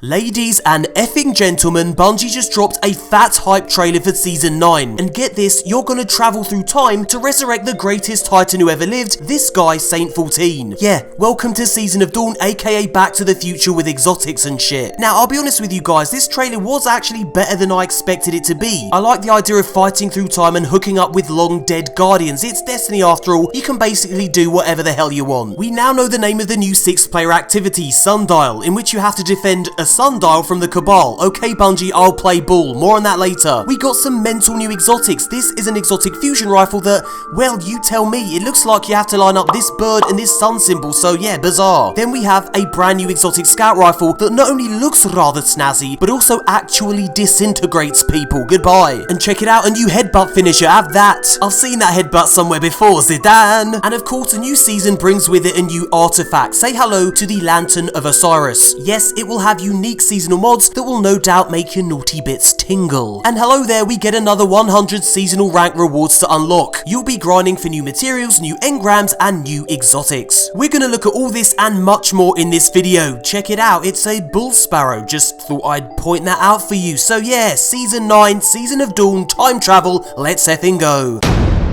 Ladies and effing gentlemen, Bungie just dropped a fat hype trailer for Season 9, and get this, you're gonna travel through time to resurrect the greatest Titan who ever lived, this guy Saint 14. Yeah, welcome to Season of Dawn, aka Back to the Future with exotics and shit. Now, I'll be honest with you guys, this trailer was actually better than I expected it to be. I like the idea of fighting through time and hooking up with long dead guardians. It's Destiny after all, you can basically do whatever the hell you want. We now know the name of the new 6-player activity, Sundial, in which you have to defend a sundial from the Cabal. Okay Bungie, I'll play ball, more on that later. We got some mental new exotics. This is an exotic fusion rifle that, well, you tell me, it looks like you have to line up this bird and this sun symbol, so yeah, bizarre. Then we have a brand new exotic scout rifle that not only looks rather snazzy, but also actually disintegrates people. Goodbye. And check it out, a new headbutt finisher, have that. I've seen that headbutt somewhere before, Zidane. And of course, a new season brings with it a new artifact. Say hello to the Lantern of Osiris. Yes, it will have unique seasonal mods that will no doubt make your naughty bits tingle. And hello there, we get another 100 seasonal rank rewards to unlock. You'll be grinding for new materials, new engrams, and new exotics. We're gonna look at all this and much more in this video. Check it out, it's a bull sparrow. Just thought I'd point that out for you. So yeah, Season 9, Season of Dawn, time travel, let's effing go.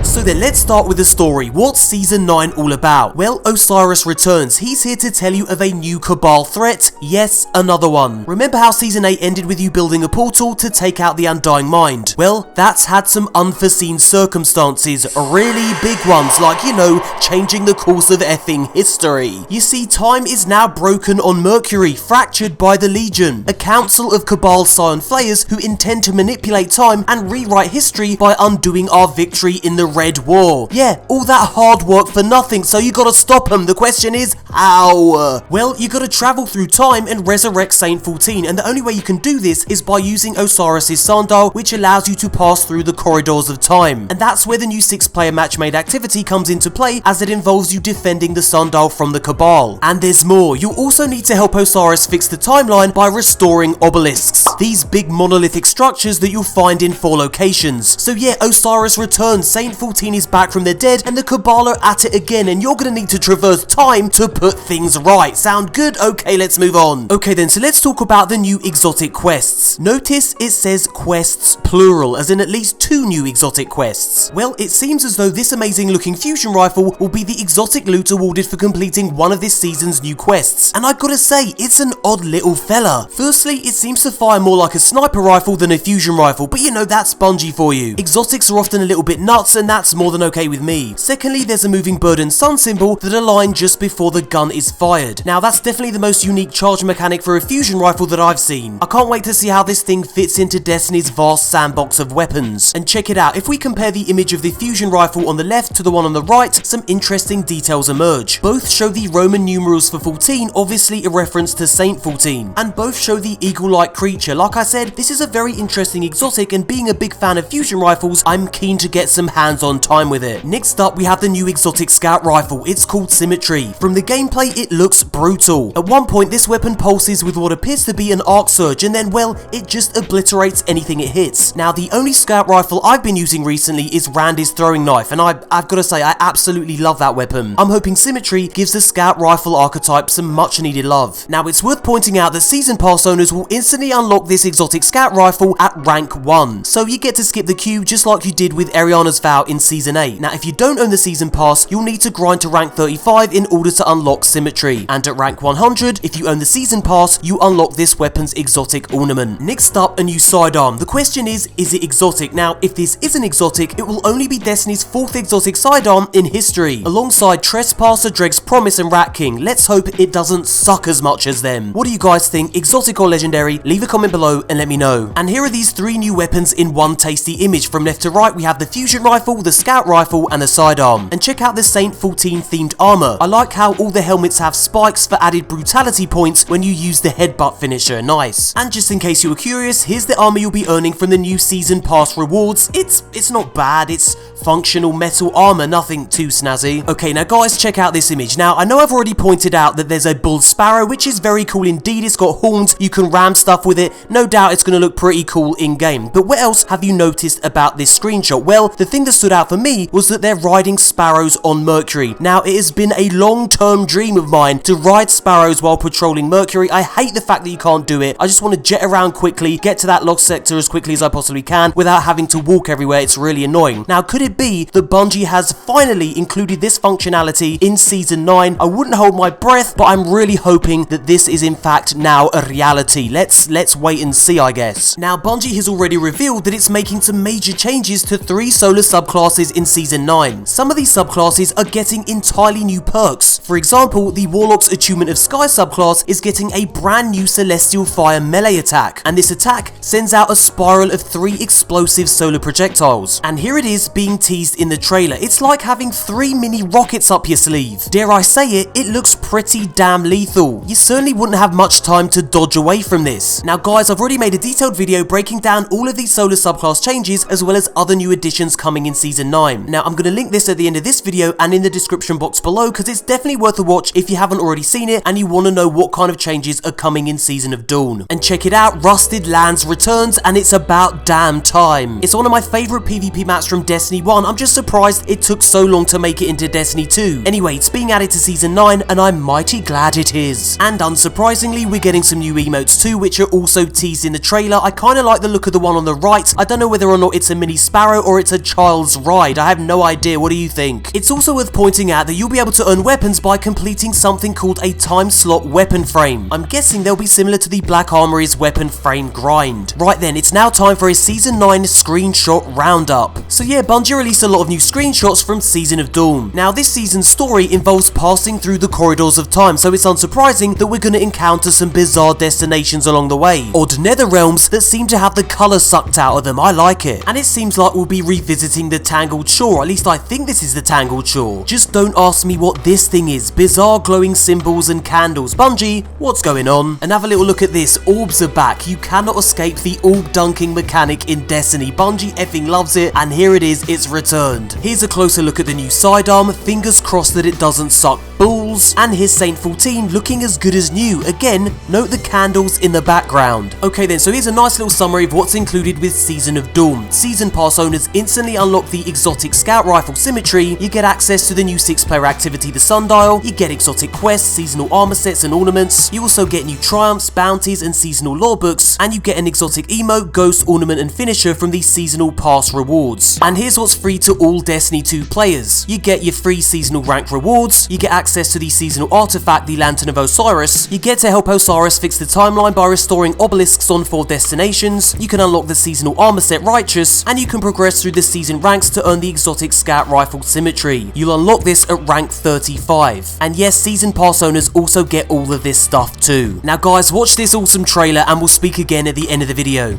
So then let's start with the story. What's Season 9 all about? Well, Osiris Returns. He's here to tell you of a new Cabal threat. Yes, another one. Remember how Season 8 ended with you building a portal to take out the Undying Mind? Well, that's had some unforeseen circumstances. Really big ones, like, you know, changing the course of effing history. You see, time is now broken on Mercury, fractured by the Legion, a council of Cabal Scion Flayers who intend to manipulate time and rewrite history by undoing our victory in the Red War. Yeah, all that hard work for nothing, so you gotta stop them. The question is, how? Well, you gotta travel through time and resurrect Saint 14, and the only way you can do this is by using Osiris' Sundial, which allows you to pass through the corridors of time. And that's where the new 6-player match-made activity comes into play, as it involves you defending the Sundial from the Cabal. And there's more. You'll also need to help Osiris fix the timeline by restoring obelisks, these big monolithic structures that you'll find in 4 locations. So yeah, Osiris Returns, Saint 14 is back from the dead, and the Cabal are at it again, and you're gonna need to traverse time to put things right. Sound good? Okay, let's move on. Okay then, so let's talk about the new exotic quests. Notice it says quests plural, as in at least 2 new exotic quests. Well, it seems as though this amazing looking fusion rifle will be the exotic loot awarded for completing one of this season's new quests. And I gotta say, it's an odd little fella. Firstly, it seems to fire more like a sniper rifle than a fusion rifle, but you know, that's Bungie for you. Exotics are often a little bit nuts, and that's more than okay with me. Secondly, there's a moving bird and sun symbol that align just before the gun is fired. Now, that's definitely the most unique charge mechanic for a fusion rifle that I've seen. I can't wait to see how this thing fits into Destiny's vast sandbox of weapons. And check it out, if we compare the image of the fusion rifle on the left to the one on the right, some interesting details emerge. Both show the Roman numerals for 14, obviously a reference to Saint 14, and both show the eagle-like creature. Like I said, this is a very interesting exotic, and being a big fan of fusion rifles, I'm keen to get some hands-on time with it. Next up, we have the new exotic scout rifle. It's called Symmetry. From the gameplay, it looks brutal. At one point, this weapon pulses with what appears to be an arc surge, and then, well, it just obliterates anything it hits. Now, the only scout rifle I've been using recently is Randy's throwing knife, and I've got to say, I absolutely love that weapon. I'm hoping Symmetry gives the scout rifle archetype some much needed love. Now, it's worth pointing out that Season Pass owners will instantly unlock this exotic scout rifle at rank 1, so you get to skip the queue just like you did with Ariana's Vow in Season 8. Now, if you don't own the Season Pass, you'll need to grind to rank 35 in order to unlock Symmetry. And at rank 100, if you own the Season Pass, you unlock this weapon's exotic ornament. Next up, a new sidearm. The question is it exotic? Now, if this isn't exotic, it will only be Destiny's 4th exotic sidearm in history, alongside Trespasser, Dreg's Promise, and Rat King. Let's hope it doesn't suck as much as them. What do you guys think? Exotic or legendary? Leave a comment below and let me know. And here are these 3 new weapons in one tasty image. From left to right, we have the fusion rifle, the scout rifle, and the sidearm. And check out the Saint 14 themed armor. I like how all the helmets have spikes for added brutality points when you use the headbutt finisher. Nice. And just in case you were curious, here's the armor you'll be earning from the new Season Pass rewards. It's not bad. It's functional metal armor, nothing too snazzy. Okay, now guys, check out this image. Now, I know I've already pointed out that there's a bull sparrow, which is very cool indeed. It's got horns, you can ram stuff with it. No doubt it's going to look pretty cool in game. But what else have you noticed about this screenshot? Well, the thing that stood out for me was that they're riding Sparrows on Mercury. Now, it has been a long-term dream of mine to ride Sparrows while patrolling Mercury. I hate the fact that you can't do it. I just want to jet around quickly, get to that lost sector as quickly as I possibly can without having to walk everywhere. It's really annoying. Now, could it be that Bungie has finally included this functionality in Season 9? I wouldn't hold my breath, but I'm really hoping that this is in fact now a reality. Let's wait and see, I guess. Now, Bungie has already revealed that it's making some major changes to 3 solar subclasses in Season 9. Some of these subclasses are getting entirely new perks. For example, the Warlock's Attunement of Sky subclass is getting a brand new Celestial Fire melee attack, and this attack sends out a spiral of 3 explosive solar projectiles. And here it is being teased in the trailer. It's like having 3 mini rockets up your sleeve. Dare I say it, it looks pretty damn lethal. You certainly wouldn't have much time to dodge away from this. Now guys, I've already made a detailed video breaking down all of these solar subclass changes as well as other new additions coming in Season 9. Now I'm going to link this at the end of this video and in the description box below because it's definitely worth a watch if you haven't already seen it and you want to know what kind of changes are coming in Season of Dawn. And check it out, Rusted Lands returns and it's about damn time. It's one of my favourite PvP maps from Destiny 1. I'm just surprised it took so long to make it into Destiny 2. Anyway, it's being added to Season 9 and I'm mighty glad it is. And unsurprisingly, we're getting some new emotes too, which are also teased in the trailer. I kind of like the look of the one on the right. I don't know whether or not it's a mini Sparrow or it's a child's ride. I have no idea. What do you think? It's also worth pointing out that you'll be able to earn weapons by completing something called a time slot weapon frame. I'm guessing they'll be similar to the Black Armory's weapon frame grind. Right then, it's now time for a Season 9 screenshot roundup. So yeah, Bungie released a lot of new screenshots from Season of Dawn. Now this season's story involves passing through the corridors of time, so it's unsurprising that we're going to encounter some bizarre destinations along the way. Odd nether realms that seem to have the colour sucked out of them. I like it. And it seems like we'll be revisiting the Tangled Shore. At least I think this is the Tangled Shore. Just don't ask me what this thing is. Bizarre glowing symbols and candles. Bungie, what's going on? And have a little look at this. Orbs are back. You cannot escape the orb dunking mechanic in Destiny. Bungie effing loves it, and here it is, it's returned. Here's a closer look at the new sidearm. Fingers crossed that it doesn't suck balls. And here's Saint 14 looking as good as new. Again, note the candles in the background. Okay then, so here's a nice little summary of what's included with Season of Dawn. Season Pass owners instantly unlock the exotic scout rifle Symmetry, you get access to the new 6-player activity The Sundial, you get exotic quests, seasonal armor sets and ornaments, you also get new triumphs, bounties and seasonal lore books, and you get an exotic emote, ghost, ornament and finisher from these seasonal pass rewards. And here's what's free to all Destiny 2 players. You get your free seasonal rank rewards, you get access to the seasonal artifact, the Lantern of Osiris, you get to help Osiris fix the timeline by restoring obelisks on 4 destinations, you can unlock the seasonal armor set Righteous, and you can progress through the season ranks to earn the exotic scout rifle Symmetry. You'll unlock this at rank 35. And yes, season pass owners also get all of this stuff too. Now guys, watch this awesome trailer and we'll speak again at the end of the video.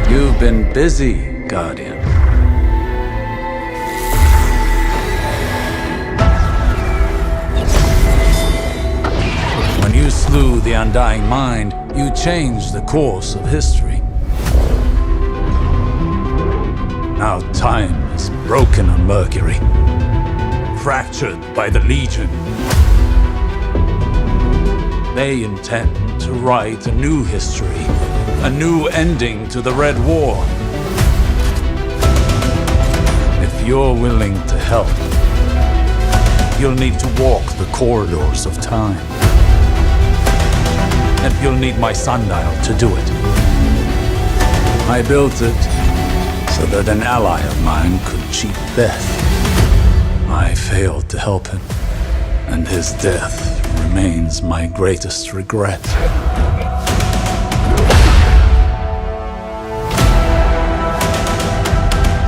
You've been busy, Guardian. When you slew the Undying Mind, you changed the course of history. Now time is broken on Mercury, fractured by the Legion. They intend to write a new history, a new ending to the Red War. If you're willing to help, you'll need to walk the corridors of time. And you'll need my sundial to do it. I built it so that an ally of mine could cheat death. I failed to help him, and his death remains my greatest regret.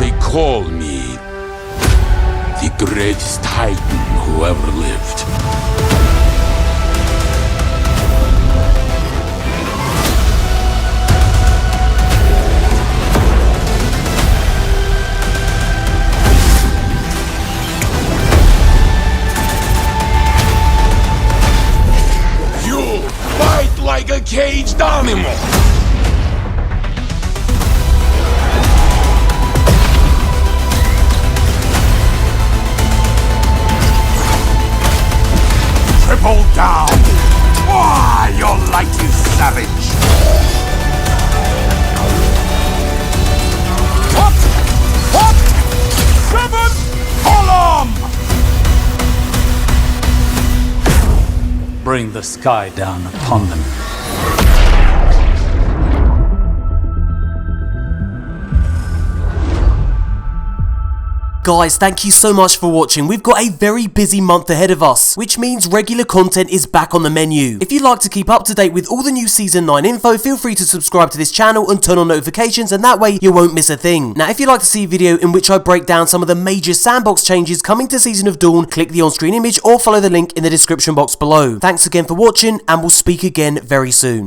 They call me the greatest Titan who ever lived. Like a caged animal! Triple down! Ah, your light is savage! What? bring the sky down upon them. Guys, thank you so much for watching. We've got a very busy month ahead of us, which means regular content is back on the menu. If you'd like to keep up to date with all the new Season 9 info, feel free to subscribe to this channel and turn on notifications, and that way you won't miss a thing. Now, if you'd like to see a video in which I break down some of the major sandbox changes coming to Season of Dawn, click the on-screen image or follow the link in the description box below. Thanks again for watching, and we'll speak again very soon.